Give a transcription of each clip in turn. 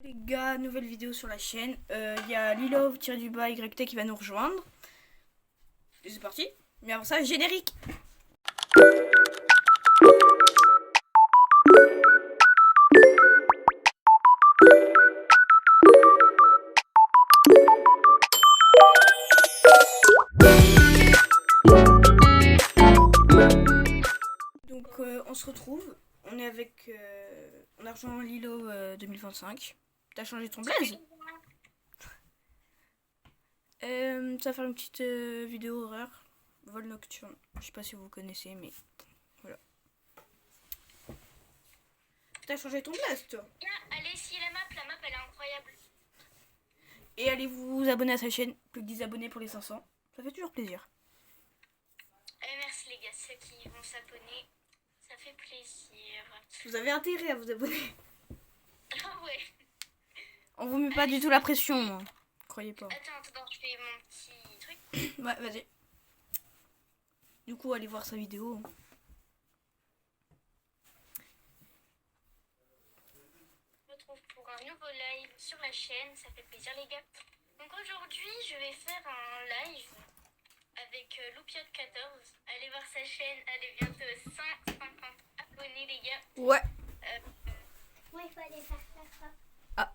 Les gars, nouvelle vidéo sur la chaîne. Il y a Lilov-YT qui va nous rejoindre. Et c'est parti. Mais avant ça, générique. Donc on se retrouve. On est avec... on a rejoint Lilo 2025. T'as changé ton blaze? Ça va faire une petite vidéo horreur. Vol nocturne. Je sais pas si vous connaissez, mais voilà. T'as changé ton blaze, toi? Allez, si la map elle est incroyable. Et allez vous abonner à sa chaîne. Plus que 10 abonnés pour les 500. Ça fait toujours plaisir. Merci les gars, ceux qui vont s'abonner. Ça fait plaisir. Vous avez intérêt à vous abonner. Ah ouais. On vous met pas du tout la pression, moi. Croyez pas. Attends, je fais mon petit truc. Ouais, vas-y. Du coup, allez voir sa vidéo. Je me retrouve pour un nouveau live sur la chaîne. Ça fait plaisir les gars. Donc aujourd'hui, je vais faire un live avec Loupiot14. Allez voir sa chaîne. Elle est bientôt 150 abonnés les gars. Ouais. Moi, il faut aller faire ça. Ah.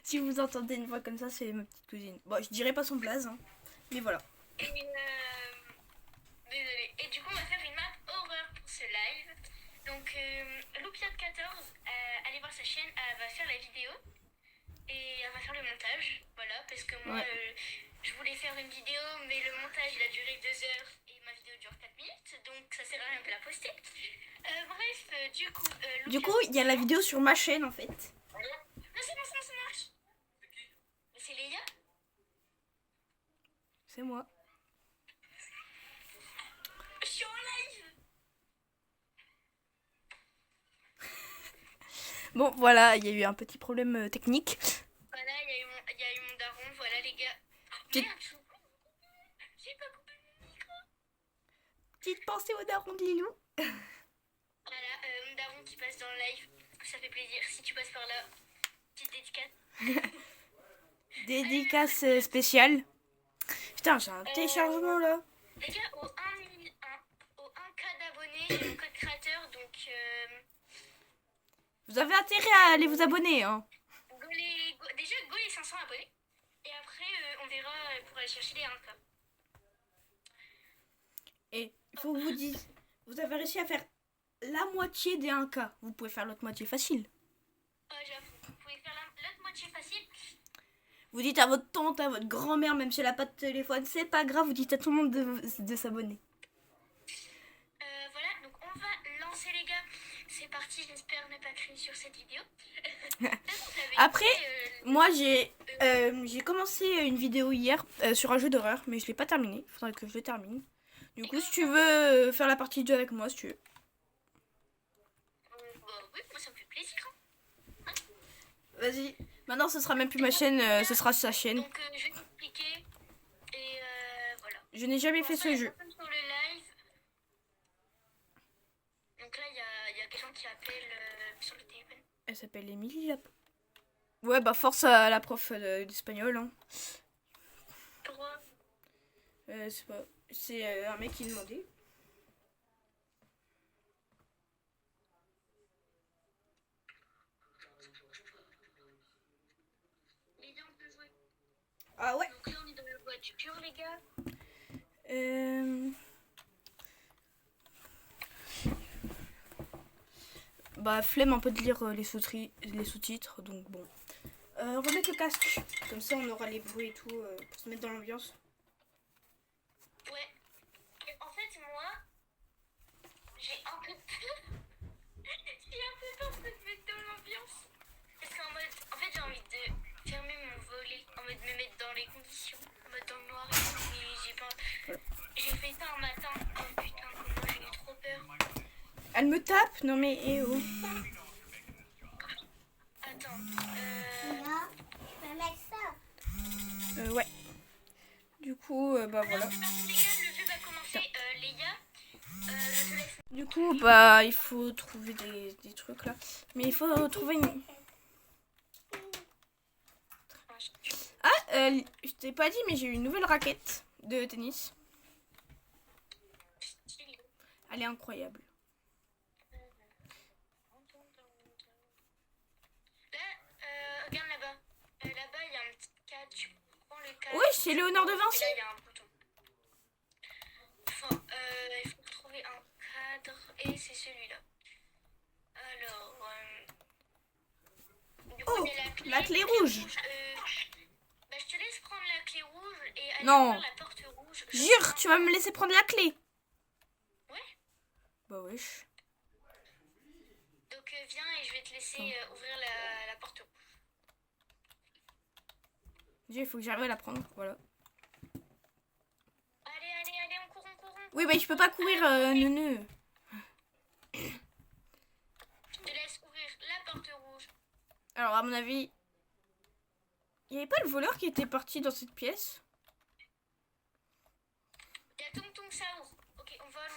Si vous entendez une voix comme ça, c'est ma petite cousine. Bon, je dirais pas son blaze, hein, mais voilà. Et désolée. Et du coup, on va faire une map horreur pour ce live. Donc, Loupiot14, allez voir sa chaîne, elle va faire la vidéo et elle va faire le montage. Voilà, parce que moi, Ouais. je voulais faire une vidéo, mais le montage il a duré 2 heures et ma vidéo dure 4 minutes, donc ça sert à rien de la poster. Bref, du coup, Du coup, il y a la vidéo sur ma chaîne en fait. Non, c'est bon, ça marche. C'est qui? C'est Léa. C'est moi. Je suis en live. Bon, voilà, il y a eu un petit problème technique. Voilà, il y a eu mon daron, voilà les gars. Petite- Merde, j'ai pas coupé mon micro. Petite pensée au daron de Lilou. Voilà, mon daron qui passe dans le live, ça fait plaisir. Si tu passes par là, petite dédicace. Dédicace spéciale. Putain, j'ai un téléchargement là. Les gars, au 1K d'abonnés, il y a mon code créateur, donc Vous avez intérêt à aller vous abonner, hein. déjà go les 500 abonnés. Et après, on verra pour aller chercher les 1K. Et il faut que vous dise, vous avez réussi à faire la moitié des 1K. Vous pouvez faire l'autre moitié facile. J'avoue, vous pouvez faire l'autre moitié facile. Vous dites à votre tante, à votre grand-mère, même si elle n'a pas de téléphone, c'est pas grave, vous dites à tout le monde de s'abonner. Voilà, donc on va lancer les gars. C'est parti, j'espère ne pas crier sur cette vidéo. Après, moi j'ai commencé une vidéo hier sur un jeu d'horreur, mais je l'ai pas terminé. Il faudrait que je le termine. Du coup, si tu veux faire la partie de jeu avec moi, si tu veux. Oui, moi ça me fait plaisir. Hein. Vas-y. Maintenant, ce sera même plus ma chaîne, ce sera sa chaîne. Donc je vais t'expliquer. Et voilà. Je n'ai jamais fait ce jeu. Sur le live. Donc là, il y a quelqu'un qui appelle sur le téléphone. Elle s'appelle Émilie là. Ouais, bah force à la prof d'espagnol. Hein. Pourquoi? C'est pas... C'est un mec qui demandait. Les gars, on peut jouer. Ah ouais. Donc là, on est dans la voiture, les gars. Bah flemme un peu de lire les sous-titres, donc bon. On va mettre le casque, comme ça on aura les bruits et tout pour se mettre dans l'ambiance. Ouais. Et en fait, moi, j'ai un peu peur. J'ai un peu peur de me mettre dans l'ambiance. Parce qu'en mode, en fait, j'ai envie de fermer mon volet, en mode me mettre dans les conditions, en mode dans le noir et tout. Mais j'ai pas. Voilà. J'ai fait ça un matin. Oh putain, comment j'ai eu trop peur. Elle me tape. Non mais eh oh. Attends. Là, je peux mettre ça. Ouais. Du coup, bah voilà. Alors, les gars, le jeu va commencer. Léa, Je te laisse. Du coup, bah, il faut trouver des trucs là. Mais il faut trouver une... Ah, je t'ai pas dit, mais j'ai eu une nouvelle raquette de tennis. Elle est incroyable. Là, regarde là-bas. Là-bas, il y a un petit cadre. Tu prends le cadre. Oui, c'est Léonard de Vinci. Et là, il y a un bouton. Enfin, il faut trouver un cadre. Et c'est celui-là. Alors, du coup, Oh, il y a la clé rouge. Bah, je te laisse prendre la clé rouge et aller Non. ouvrir la porte rouge. Jure, tu vas me laisser prendre la clé. Ouais. Bah wesh. Donc viens et je vais te laisser ouvrir la porte rouge. Déjà, il faut que j'arrive à la prendre, voilà. Allez, on court, on court. Oui, bah je peux pas courir, neuneu. Je te laisse ouvrir la porte rouge. Alors, à mon avis... Il n'y avait pas le voleur qui était parti dans cette pièce? Il y a Tong Tong Saour. Ok, on vole.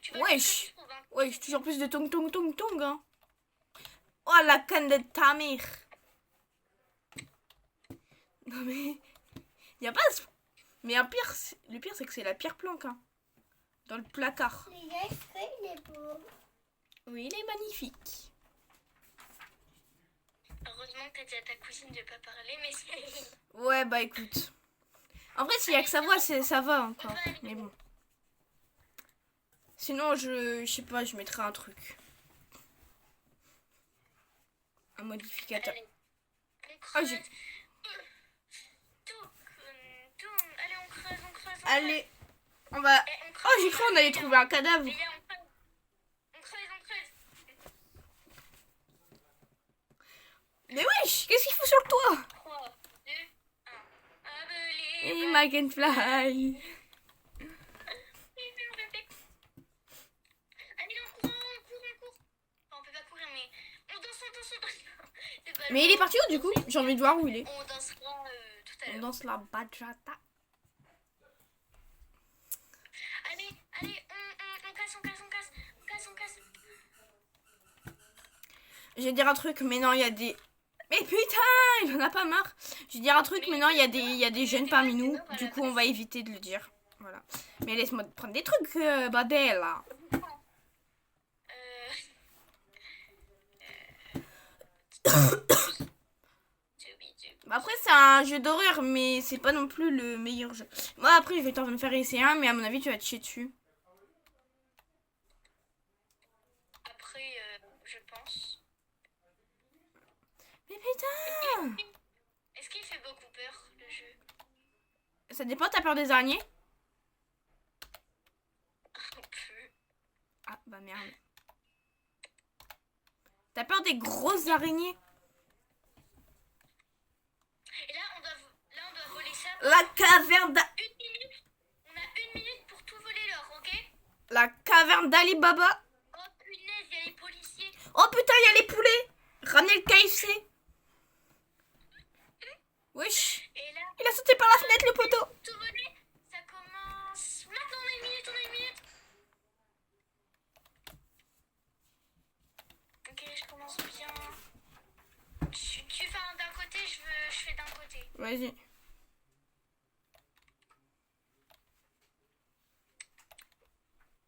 Tu vas Wesh. trouves, hein. Wesh, toujours plus de tong tong tong tong, hein. Oh, la canne de ta mère. Non mais... Il n'y a pas... Mais le pire, c'est que c'est la pire planque, hein. Dans le placard. Les gars, est-ce qu'il est beau? Oui, il est magnifique. Heureusement que t'as dit à ta cousine de pas parler, mais c'est... Ouais, bah écoute. En vrai, s'il y a que sa voix, ça va encore. Mais bon. Sinon, je sais pas, je mettrai un truc. Un modificateur. Allez, Ah, j'ai... Allez, on creuse. Allez, on va... Oh, j'ai cru qu'on allait trouver un cadavre. Les gars, on creuse. Mais wesh, qu'est-ce qu'il faut sur le toit? 3, 2, 1. Ah, bah, Et Magenfly. Allez, on court. Enfin, on peut pas courir, mais on danse. Mais il est parti où du coup? J'ai envie de voir où il est. On dansera tout à On l'heure. danse la bachata. Allez, on casse. Je vais dire un truc, mais non, il y a des... Mais putain, il en a pas marre. Je vais dire un truc, mais non, il y a des jeunes parmi nous. Du coup, on va éviter de le dire. Voilà. Mais laisse-moi prendre des trucs, Badel. Bah après, c'est un jeu d'horreur, mais c'est pas non plus le meilleur jeu. Moi, après, je vais t'en faire essayer un, mais à mon avis, tu vas te chier dessus. Après, je pense. Mais putain! Est-ce qu'il fait beaucoup peur, le jeu? Ça dépend, t'as peur des araignées? Un peu. Ah, bah merde. T'as peur des grosses araignées? Et là, on doit voler ça. La caverne d'A... 1 minute. On a 1 minute pour tout voler l'or, ok? La caverne d'Ali Baba. Oh punaise, il y a les policiers. Oh putain, il y a les poulets. Ramenez le KFC. Wesh. Et là, Il a sauté par la fenêtre, le poteau. tout voler, ça commence. Maintenant, on a 1 minute. Ok, je commence bien. Tu fais un d'un côté, je fais d'un côté. Vas-y.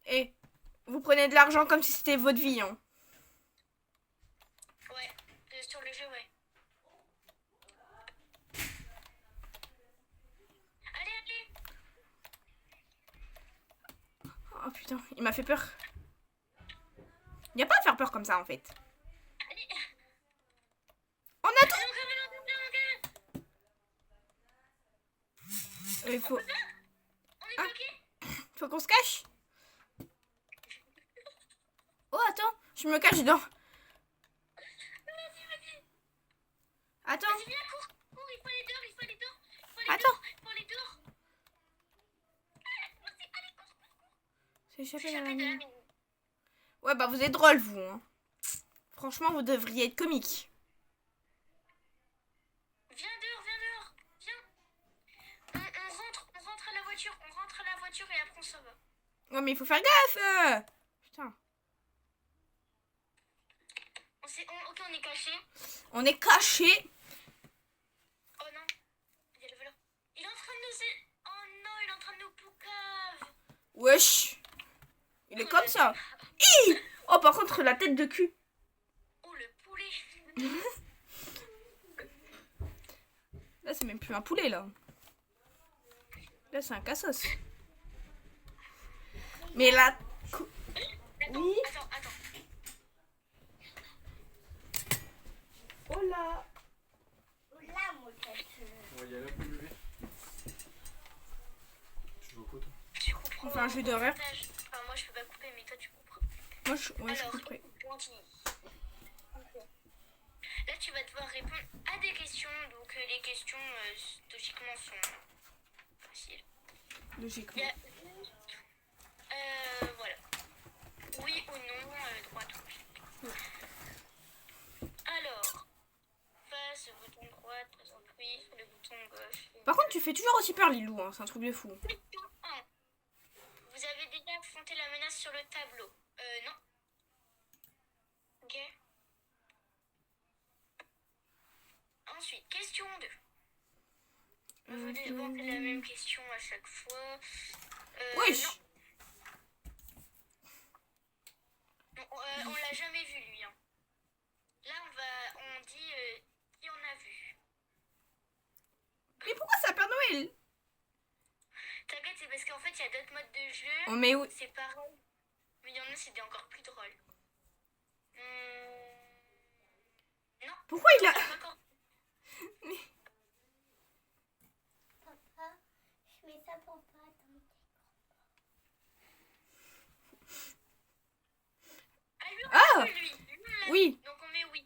Eh, vous prenez de l'argent comme si c'était votre vie, hein. Ouais, sur le jeu, ouais. Allez. Oh putain, il m'a fait peur. Il n'y a pas à faire peur comme ça, en fait. Allez. On a tout. Il faut... On est Ah. bloqué. Faut qu'on se cache. Oh, attends, je me cache dedans. Vas-y. Attends, Vas-y, viens, cours, il faut aller dehors. attends. Allez, cours. C'est échappé de Échappé la de la mine. mine. Ouais, bah vous êtes drôle, vous. Hein. Franchement, vous devriez être comique. Viens dehors. Viens. On rentre à la voiture et après on s'en va. Non, mais il faut faire gaffe. Putain. Ok, on est caché. On est caché. Oh non, il y a le voleur. Il est en train de nous... Oh non, il est en train de nous poucave. Wesh. Il est comme ça. Hi. Oh, par contre, la tête de cul. Oh, le poulet. Là, c'est même plus un poulet, là. Là, c'est un cassos. Mais là... Attends, Oui. attends. Oh là. Là, mon tête. On va y aller pour lever. Tu veux quoi toi? Tu comprends. On fait un jeu d'horreur. Enfin, moi, je peux pas couper, mais toi, tu comprends. Moi, je Alors, couperai. gentil. Là, tu vas devoir répondre à des questions. Donc, les questions, logiquement, sont faciles. Il Logiquement. y a voilà. Oui ou non, droite ou gauche. Alors, face au bouton droite, présent oui, sur le bouton gauche. Par contre, tu fais toujours aussi peur, Lilou. Hein. C'est un truc de fou. Question 1. Vous avez déjà affronté la menace sur le tableau? Non. Ok. Ensuite, question 2. Vous demandez la même question à chaque fois. Wesh. Non. On l'a jamais vu, lui. Hein. Là, on dit qui on a vu. Mais pourquoi c'est un Père Noël? T'inquiète, c'est parce qu'en fait, il y a d'autres modes de jeu. Oh, mais oui. C'est pareil. Mais il y en a, c'est encore plus drôle. Non. Pourquoi il a... Encore... Papa, je mets ça pour pas attendre. Ah, lui, on Ah l'a vu, lui. Lui, on l'a Oui. vu. Donc, on met oui.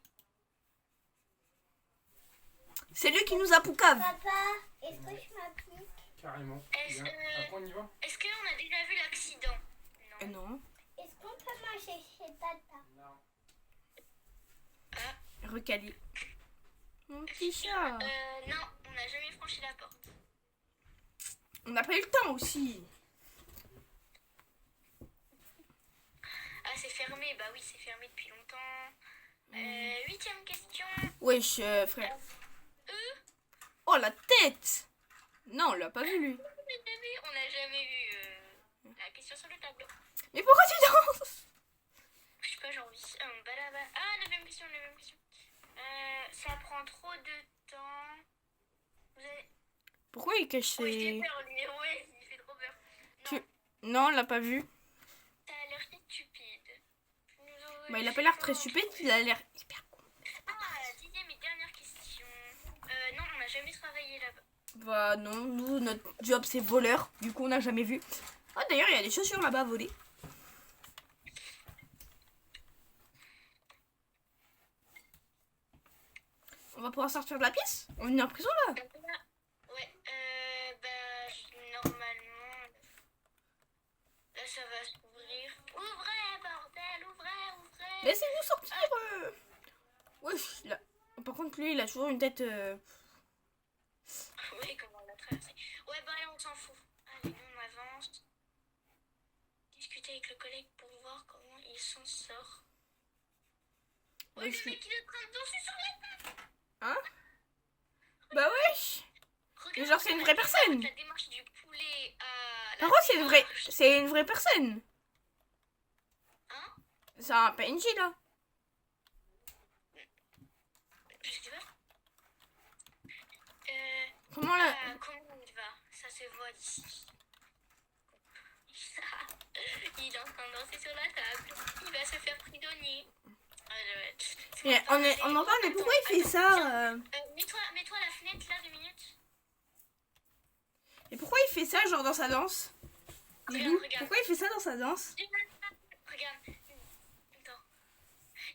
C'est lui qui nous a poucave. Papa, est-ce que je m'applique? Carrément. Est-ce Bien. Après on y va? est-ce qu'on a déjà vu l'accident? Non. Non. Est-ce qu'on peut manger chez Tata? Non. Recalé. Mon petit chat. Non, on n'a jamais franchi la porte. On n'a pas eu le temps aussi. Ah, c'est fermé. Bah oui, c'est fermé depuis longtemps. 8e question. Wesh, frère. Oh, la tête. Non, on l'a pas vu, lui. On n'a jamais vu la question sur le tableau. Mais pourquoi tu danses? Je sais pas, j'ai envie. Ah, 9e question, 9e question. Ça prend trop de temps. Vous avez... Pourquoi il cache Oh, j'ai ses... peur, lui. Ouais, il fait trop peur. Non, Tu- Non, on l'a pas vu. t'as l'air stupide. Bah, il a pas l'air très stupide, il a l'air hyper con. Ah, 10e et dernière question. Non, on n'a jamais travaillé là-bas. Bah non, nous, notre job c'est voleur. Du coup, on n'a jamais vu. Ah, d'ailleurs, il y a des chaussures là-bas à voler. On va pouvoir sortir de la pièce? On est en prison là? Ouais, normalement, là ça va s'ouvrir. Ouvrez, bordel, ouvrez. Laissez-nous sortir. Wesh, là. Par contre, lui, il a toujours une tête... Oui, comment on l'a traversé. Ouais, bah allez, on s'en fout. Allez, nous on avance. Discuter avec le collègue pour voir comment il s'en sort. Ouais, Wesh, le mec il est en train de danser sur la table. Hein? Bah wesh. Mais genre, c'est une vraie personne. La démarche du poulet à... Par contre, c'est une vraie personne. Hein? C'est un PNJ là. Je sais pas. Comment là? Comment il va? Ça se voit d'ici. Il est en train de danser sur la table. Il va se faire prisonnier. Mais on entend, mais pourquoi il fait ça? Mets-toi à la fenêtre là 2 minutes. Et pourquoi il fait ça genre dans sa danse? Lilou, Regarde. pourquoi il fait ça dans sa danse? Regarde. Attends.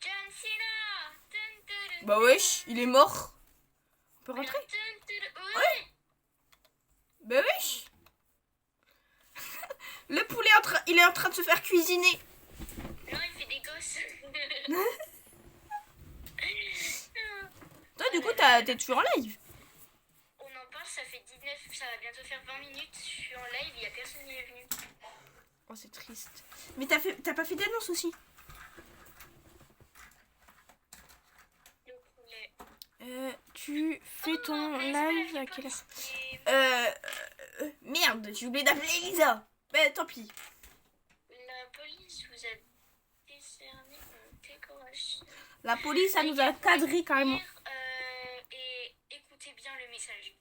John Cena. Bah wesh, il est mort. On peut rentrer? Ouais. Bah wesh. Le poulet il est en train de se faire cuisiner. Non, il fait des gosses. Toi du coup t'es toujours en live. On en parle, ça fait 19, ça va bientôt faire 20 minutes. Je suis en live, il n'y a personne qui est venu. Oh, c'est triste. Mais t'as pas fait d'annonce aussi? Tu fais ton live à quelle heure? Merde, j'ai oublié d'appeler Elisa. Mais tant pis. La police vous a décerné une décoration. La police, ça nous a cadré carrément. Et écoutez bien le message.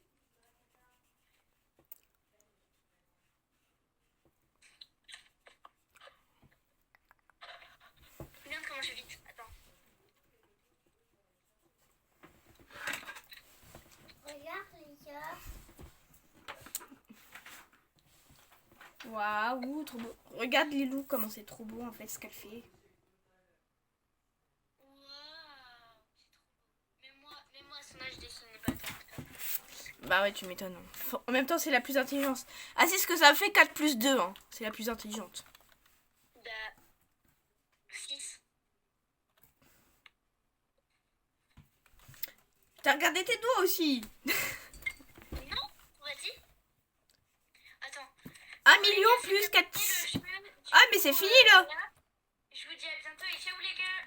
Merde, comment je fais vite. Attends. Regarde les gars. Waouh, trop beau. Regarde Lilou, comment c'est trop beau en fait ce qu'elle fait. Waouh, c'est trop beau. Mais moi, à son âge, je dessinais pas tant que ça. Bah ouais, tu m'étonnes. En même temps, c'est la plus intelligente. Ah, c'est ce que ça fait 4 plus 2. Hein. C'est la plus intelligente. Bah, 6. T'as regardé tes doigts aussi. Non, vas-y. Attends. 1 million plus 4. Ah, mais c'est fini là. Je vous dis à bientôt et ciao les gars.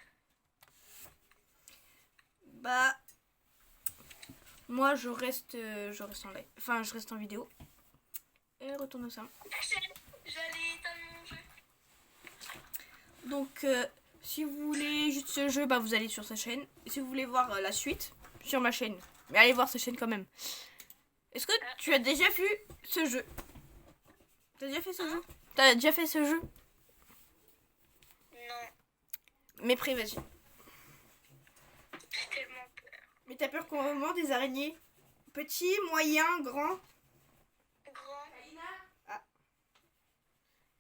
Bah, moi je reste en live. Enfin, je reste en vidéo. Et retourne au sein. J'allais éteindre mon jeu. Donc, si vous voulez juste ce jeu, bah vous allez sur sa chaîne. Et si vous voulez voir la suite, sur ma chaîne. Mais allez voir sa chaîne quand même. Est-ce que tu as déjà vu ce jeu? T'as déjà fait ce jeu? T'as déjà fait ce jeu? Non, Mépris, vas-y. j'ai tellement peur. Mais t'as peur qu'on mord des araignées? Petit, moyen, grand? Grand.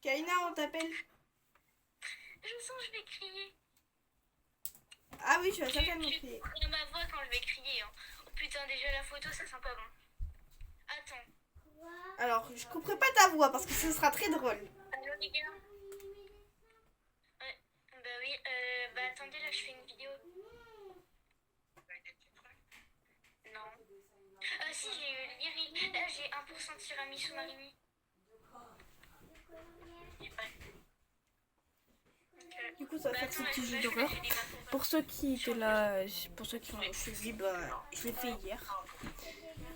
Kaina, on t'appelle? Je sens que je vais crier. Ah oui, tu vas certainement crier. Tu ma voix quand je vais crier. Hein. Oh putain, déjà la photo, ça sent pas bon. Attends. Alors, je couperai pas ta voix parce que ce sera très drôle. Allô les gars. Ouais, bah oui, bah attendez, là je fais une vidéo. Non. Ah si, j'ai eu l'Iri. Là j'ai 1% de tiramisu Marimi. J'ai pas. Du coup, ça va faire ce petit jeu d'horreur. Pour ceux qui étaient là, pour ceux qui ont suivi, bah, je l'ai fait hier.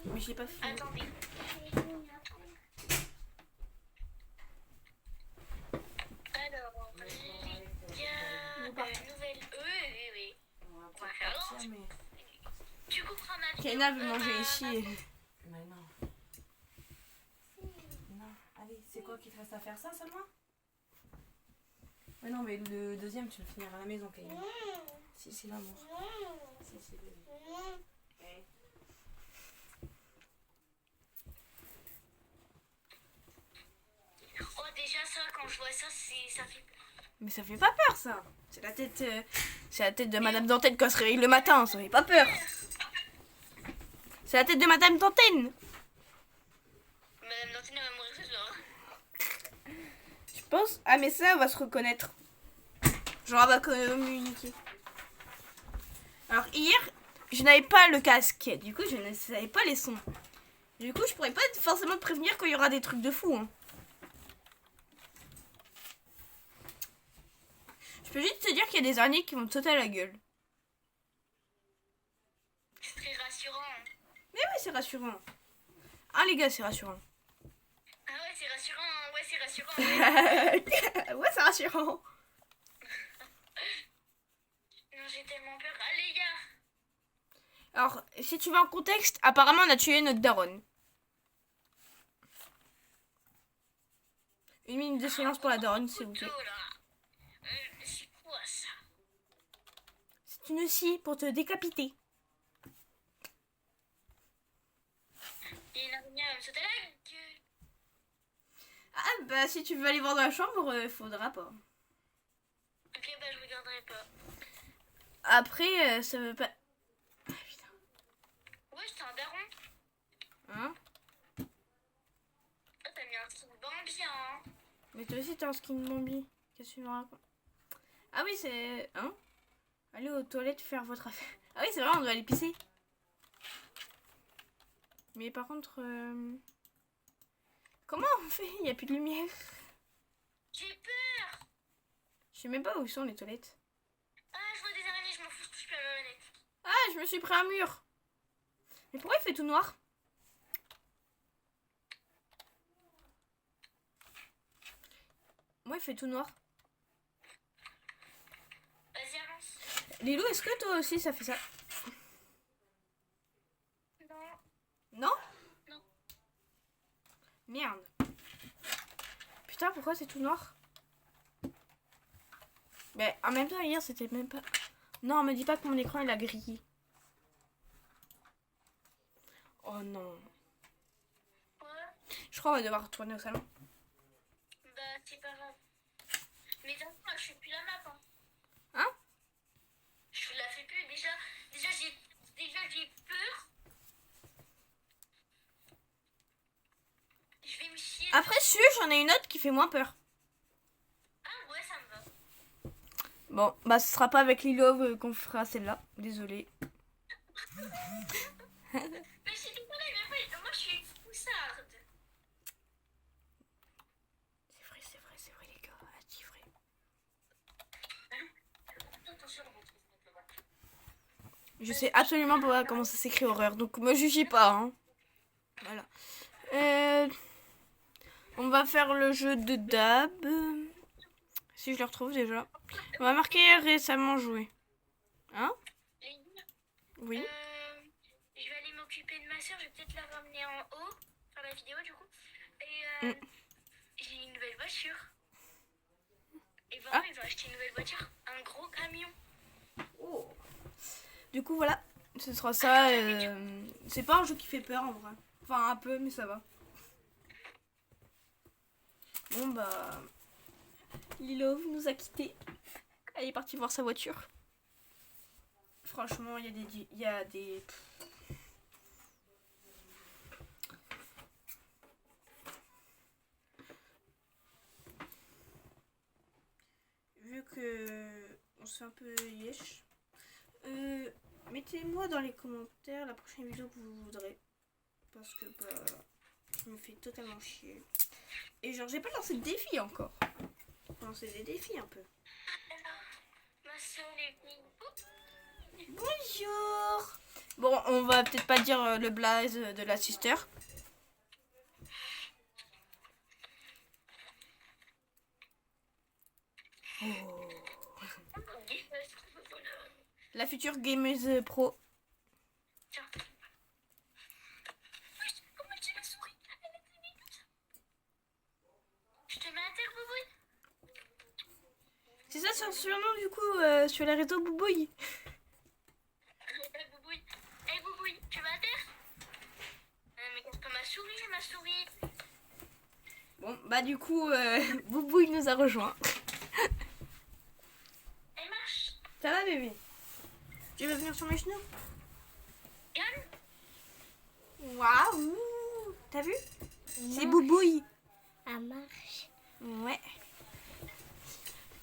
Mais je l'ai pas fait. Attendez. Alors, les gars, nouvelle oui. On va faire l'autre. Tu couperas ma vidéo. Kaina veut manger ici. Mais non. Non, allez, c'est quoi qui te reste à faire ça seulement? Mais non, mais le deuxième, tu le finiras à la maison, Kaina. Si, c'est l'amour. Si, c'est bébé. Okay. Oh, déjà ça, quand je vois ça, ça fait peur. Mais ça fait pas peur, ça. C'est la tête de Madame Dantenne quand elle se réveille le matin. Ça fait pas peur. C'est la tête de Madame Dantenne. Madame Dantine va mourir ce soir. Je pense. Ah, mais ça, on va se reconnaître. Genre, on va communiquer. Alors, hier, je n'avais pas le casque. Du coup, je ne savais pas les sons. Du coup, je pourrais pas forcément te prévenir quand il y aura des trucs de fou. Hein. Je peux juste te dire qu'il y a des araignées qui vont te sauter à la gueule. C'est très rassurant. Hein. Mais oui, c'est rassurant. Ah, les gars, c'est rassurant. Ah ouais, c'est rassurant. Ouais, c'est rassurant. Ouais, c'est rassurant. Non, j'ai tellement peur. Ah, les gars. Alors, si tu veux un contexte, apparemment, on a tué notre daronne. 1 minute de silence pour la daronne, s'il vous plaît. Couteau, là. C'est quoi ça? C'est une scie pour te décapiter. Il y a une araignée à me sauter à la gueule. Ah, bah, si tu veux aller voir dans la chambre, faudra pas. Ok, bah, je regarderai pas. Après, ça veut pas... Ah, putain. Ouais, c'est un daron. Hein? Oh, t'as mis un truc bien. Hein. Mais toi aussi, t'es en skin Bambi. Qu'est-ce que tu me racontes? Ah oui, c'est... Hein? Allez aux toilettes faire votre affaire. Ah oui, c'est vrai, on doit aller pisser. Mais par contre... Comment on fait? Il n'y a plus de lumière. J'ai peur. Je sais même pas où sont les toilettes. Ah, je vois des araignées, je m'en fous, je touche plus à ma manette. Ah, je me suis pris un mur. Mais pourquoi il fait tout noir? Moi, il fait tout noir. Vas-y, avance. Lilou, est-ce que toi aussi ça fait ça? Non. Non? Non. Merde. Putain, pourquoi c'est tout noir? Mais en même temps, hier, c'était même pas... Non, me dis pas que mon écran, il a grillé. Oh non. Ouais. Je crois qu'on va devoir retourner au salon. Bah, c'est pas grave. Mais d'un coup, je fais plus la map. Hein. Hein? Je la fais plus. Déjà j'ai peur. Je vais me chier. Après, si j'en ai une autre qui fait moins peur. Ah ouais, ça me va. Bon, bah ce sera pas avec Lilov qu'on fera celle-là. Désolée. Mais c'est tout pareil, mais moi je suis une froussarde. C'est vrai les gars. C'est vrai. Attention, Je sais absolument pas comment ça s'écrit horreur, donc me jugez pas. Hein. Voilà. On va faire le jeu de Dab. Si je le retrouve déjà. On va marquer récemment joué. Hein? Oui. Je vais aller m'occuper de ma soeur, je vais peut-être la ramener en haut, faire la vidéo du coup. Et j'ai une nouvelle voiture. Et vraiment, il va acheter une nouvelle voiture, un gros camion. Oh. Du coup, voilà. Ce sera ça. C'est pas un jeu qui fait peur en vrai. Enfin, un peu, mais ça va. Bon, bah. Lilov nous a quittés. Elle est partie voir sa voiture. Franchement, il y a des. Vu que on se fait un peu yesh, mettez-moi dans les commentaires la prochaine vidéo que vous voudrez. Parce que bah, je me fais totalement chier. Et genre, j'ai pas lancé de défi encore. J'ai lancé des défis un peu. Ma soeur est venue. Bonjour. Bon, on va peut-être pas dire le blaze de la sister. Oh. La future gameuse pro. Tiens. Comment tu m'as souri? Elle était mignonne. Je te mets à terre, Boubouille. C'est ça son surnom du coup sur les réseaux Boubouille. Boubouille. Hey Boubouille, tu vas à terre? Mais qu'est-ce que ma souris? Bon, bah du coup, Boubouille nous a rejoint. Elle marche. Ça va bébé? Tu veux venir sur mes genoux? Calme. Waouh! T'as vu? C'est Boubouille. Ça marche. Ouais.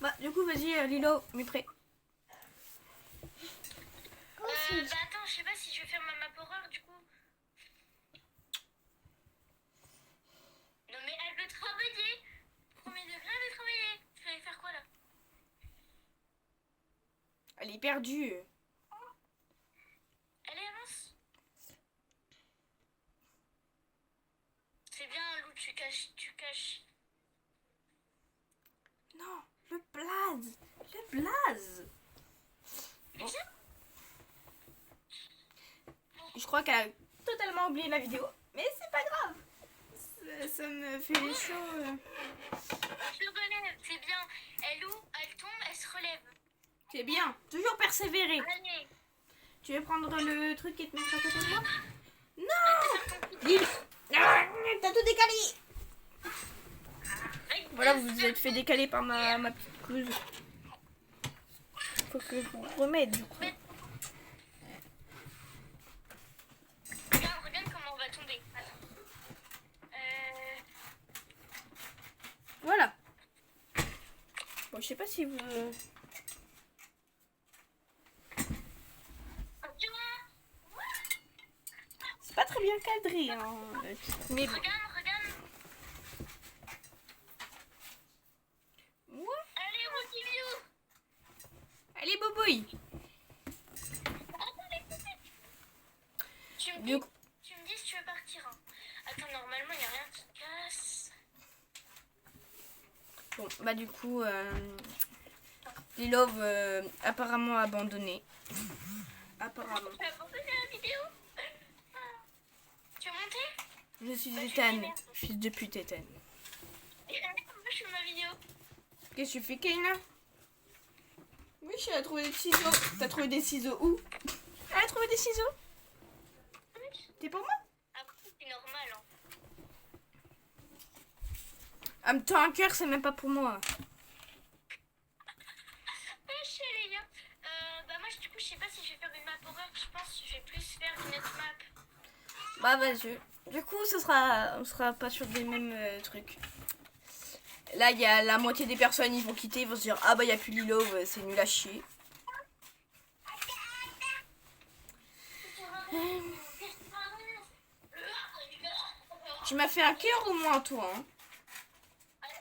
Bah du coup, vas-y Lilo, mets prêt. Bah attends, je sais pas si je vais faire ma map horreur du coup. Non mais elle veut travailler. Premier degré, elle veut travailler. Tu vas aller faire quoi là? Elle est perdue. Allez, avance. C'est bien, Lou, tu caches. Non, le blaze. Le blaze. Bon. Je crois qu'elle a totalement oublié la vidéo. Mais c'est pas grave. Ça me fait les chaud. Je relève, c'est bien. Elle tombe, elle se relève. C'est bien. Toujours persévérer. Allez. Tu veux prendre le truc et te mettre à côté de moi? Non! Lille. Ah, t'as tout décalé. Voilà, vous vous êtes fait décaler par ma petite blouse. Faut que je vous remette du coup. Regarde comment on va tomber. Attends. Voilà. Bon, je sais pas si vous... C'est pas très bien cadré, hein. Mais bon. Regarde. Du coup, Tu me dis si tu veux partir. Hein. Attends, normalement, il n'y a rien qui casse. bon, bah du coup, Lilove apparemment abandonné. Apparemment. Tu as pensé à la vidéo? Tu as monté? Je suis Ethan, fils de pute Ethan. Moi, je fais ma vidéo. Qu'est-ce que tu fais, Kaina? Oui, elle a trouvé des ciseaux. T'as trouvé des ciseaux où? Elle a trouvé des ciseaux? T'es pour moi? Après, c'est normal. Hein. Ah, mais toi, un cœur, c'est même pas pour moi. Je sais, les gars. Bah, moi, du coup, je sais pas si je vais faire une map horreur. Je pense que je vais plus faire une autre map. Bah, vas-y. Du coup, on sera pas sur des mêmes trucs. Là, il y a la moitié des personnes, ils vont quitter, ils vont se dire ah bah il y a plus Lilove, c'est nul à chier. Tu m'as fait un cœur au moins, toi. Hein. Elle a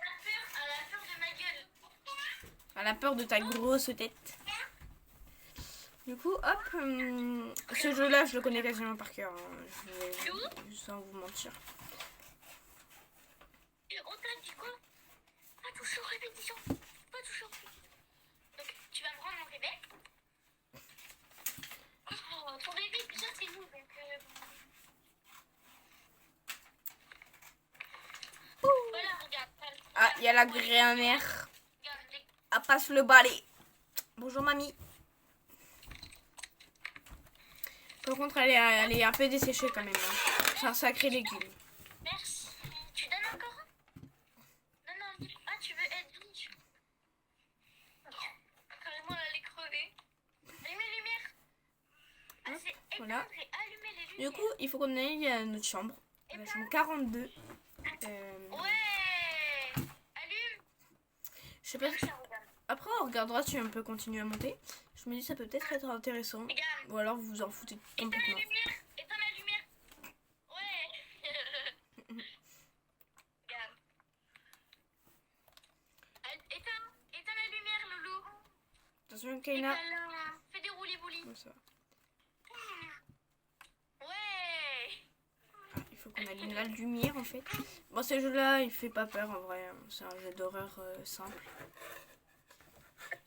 peur de ma gueule. Elle a peur de ta grosse tête. Du coup, hop, ce jeu-là, je le connais quasiment par cœur. Hein. Je vais sans vous mentir. On t'a dit quoi? Pas toucher aux répétitions. Pas toucher aux répétitions. Donc, tu vas me rendre mon bébé. Oh, ton bébé, déjà, c'est nous. Donc, voilà, regarde. Ah, il y a la grand-mère. Regarde, Elle passe le balai. Bonjour, mamie. Par contre, elle est un peu desséchée quand même. Hein. C'est un sacré légume. merci. Tu donnes encore un? Non, ah, tu veux être riche? Carrément, elle allait crever. Allume les lumières. Ah, c'est Voilà. éteindre et allumer les lumières. Du coup, il faut qu'on aille à notre chambre. La chambre 42. Ouais. Allume. Je sais pas. Ça, regarde. Après, on regardera si on peut continuer à monter. Je me dis, ça peut peut-être être intéressant. Regarde. Ou alors, vous vous en foutez Éteins complètement. la lumière. Éteins la lumière. Ouais. Regarde. Éteins la lumière, Loulou. Attention, Et Kaina. câlin. Fais des roulis-boulis. Comme ça. Ouais. Ah, il faut qu'on allume la lumière en fait. Bon, ce jeu-là, il fait pas peur en vrai. Hein. C'est un jeu d'horreur simple.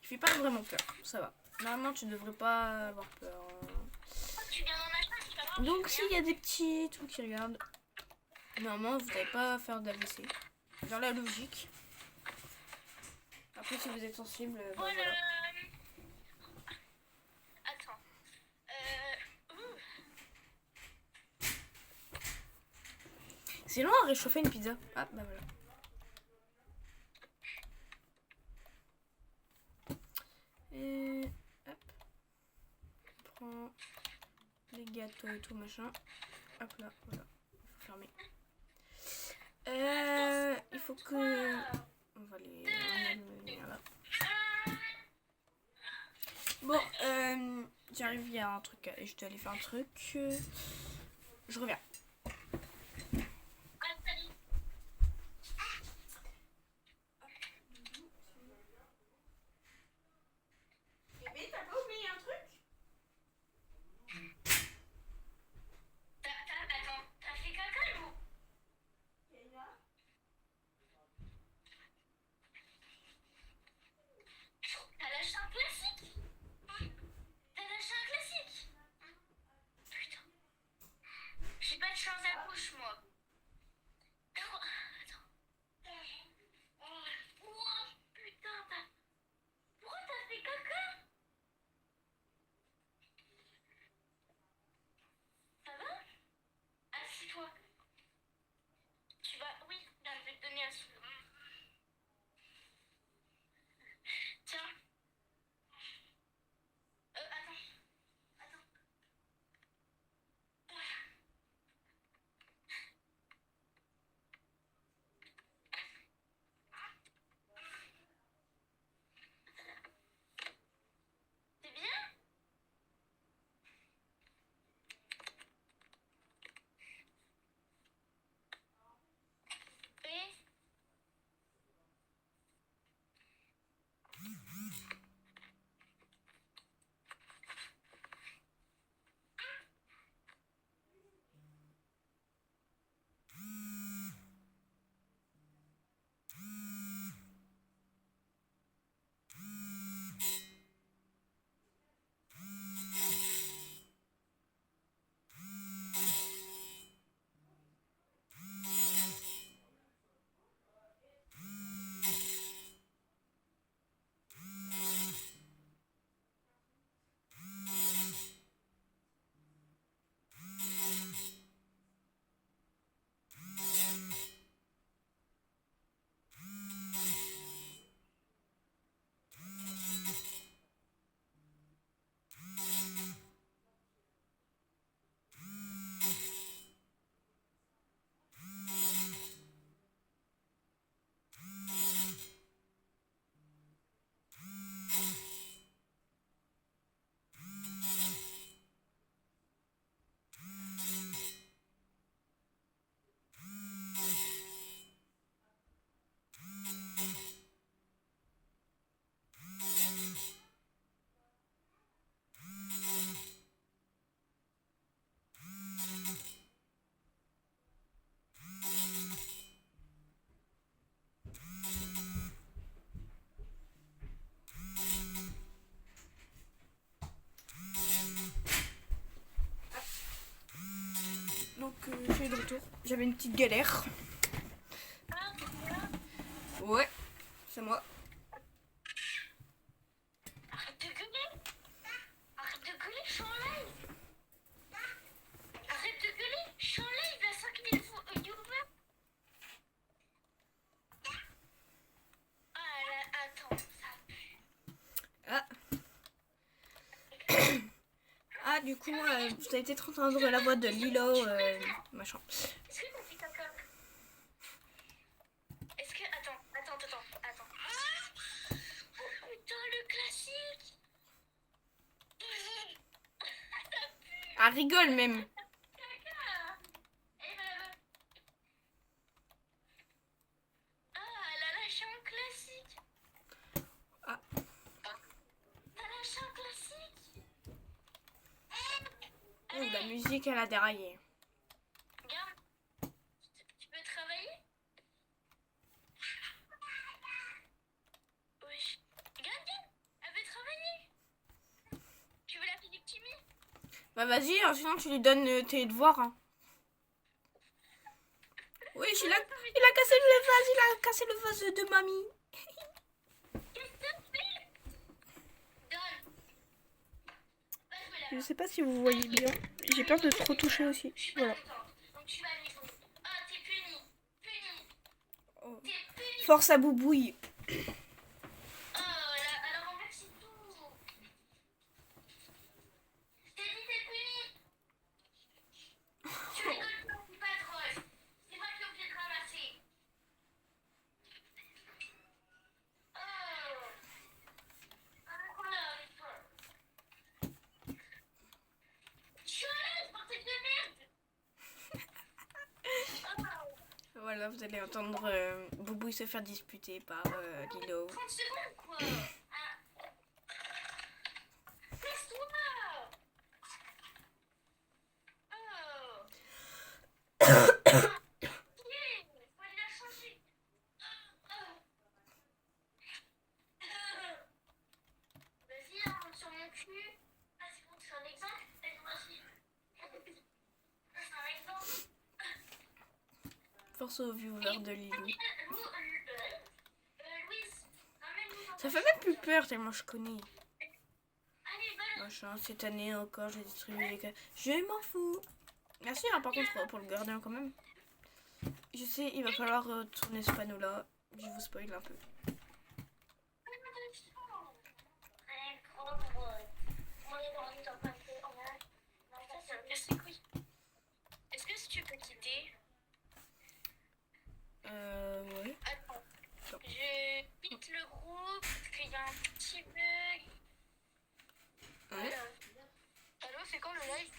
Il fait pas vraiment peur. Ça va. Normalement, tu devrais pas avoir peur. Hein. Tu viens dans ma chambre, tu vas voir. Donc, s'il y a des petits trucs qui regardent, normalement, vous n'allez pas faire d'AVC. Dans la logique. Après, si vous êtes sensible, ben Voilà. voilà. Attends. C'est long à réchauffer une pizza. Ah, bah voilà. Et hop. On prend les gâteaux et tout machin. Hop là, voilà. Il faut fermer. Il faut que... On va les... Voilà. Bon, j'arrive, il y a un truc. Et je dois aller faire un truc. Je reviens. Bébé, t'as pas oublié un truc? Attends, t'as fait caca, Lou? T'as lâché un classique? T'as lâché un classique? Putain. J'ai pas de que je suis de retour. J'avais une petite galère. Ah, c'est moi. Ouais, c'est moi. Arrête de gueuler. Arrête de gueuler, je suis en live. Arrête de gueuler, je suis en live à 5000 viewers. Ah là, attends, ça pue. Ah. Ah, du coup, vous avez peut-être entendre la voix de Lilo, machin. Est-ce que t'as fait ta coque? Est-ce que... Attends. Oh putain, le classique. Ça pue. Ah, rigole même. Caca. Ah, elle a lâché un classique. Ah. T'as lâché un classique. Oh, la musique, elle a déraillé. Regarde. Tu peux travailler? Wesh. Regarde. Elle veut travailler. Tu veux la physique chimie? Bah vas-y, sinon tu lui donnes tes devoirs. Hein. Oui, il a cassé le vase de mamie. Qu'est-ce que t'as fait? Donne. Va jouer là. Je sais pas si vous voyez bien. J'ai peur de trop toucher aussi. Je suis pas Voilà. contente. Donc tu vas à la maison. Ah, t'es puni. Oh. T'es puni. Force à Boubouille. Oh, elle a renversé tout. Je t'ai dit t'es puni. Tu rigoles pas, c'est pas drôle. C'est moi qui ai obligé de ramasser. Oh. Incroyable. Je suis à l'aise, bordel de merde. Oh. Voilà, vous allez entendre Boubouille se faire disputer par Lilo. 30 secondes, quoi. Ah. Laisse-toi. Oh. Yeah, faut aller la changer. Vas-y, hein, monte sur mon cul. Ah, c'est bon, c'est un exemple. Allez, vas-y. C'est un exemple. Force aux viewers de Lilo. Louise, ramène-nous dans Ça ta fait même plus peur tellement je connais. Allez, va. Machin, cette année encore, j'ai distribué les cas. Je m'en fous. Merci par contre pour le gardien quand même. Je sais, il va falloir tourner ce panneau là. Je vous spoil un peu. Est-ce que tu peux quitter? Ouais. Attends, je quitte le groupe parce qu'il y a un petit bug. Ouais. Allô, c'est quand le live?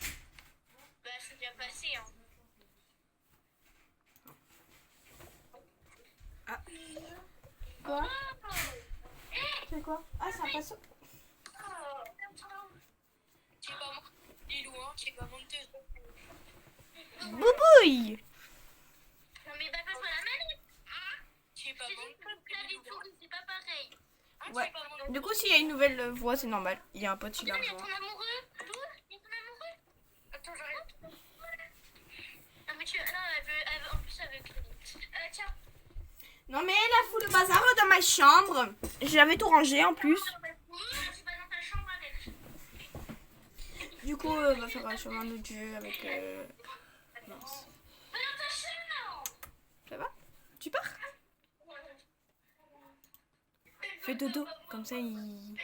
Bah, c'est déjà passé, hein. Ah. Quoi? Oh, C'est quoi? Ah, ça passe. tu es pas mon... Lilou, hein, tu es pas menteuse. Boubouille! Non, mais bah, passe-moi la manette. Tu es pas menteuse. C'est pas pareil. Hein, Ouais. tu es pas menteuse. Du coup, s'il y a une nouvelle voix, c'est normal. Il y a un pote qui la Il y a rejoint. ton amoureux. Lou, il y a ton amoureux. Attends, j'arrête. Non, mais tu... Non, elle veut... En plus, elle veut crédit. Tiens. Non, mais elle a foutu le bazar dans ma chambre. J'avais tout rangé en plus. Je suis pas dans ta chambre avec. Du coup, on va faire sûrement un autre jeu avec. Mince. Va dans ta chambre. Ça va? Tu pars? Fais dodo, comme ça il.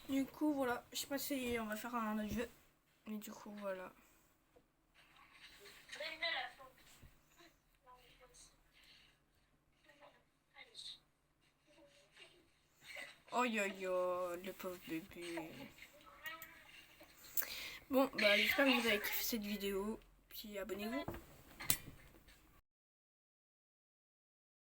Du coup, voilà. Je sais pas si on va faire un autre jeu. Mais du coup, voilà. Oh yo yo, le pauvre bébé. Bon, bah j'espère que vous avez kiffé cette vidéo. Puis abonnez-vous.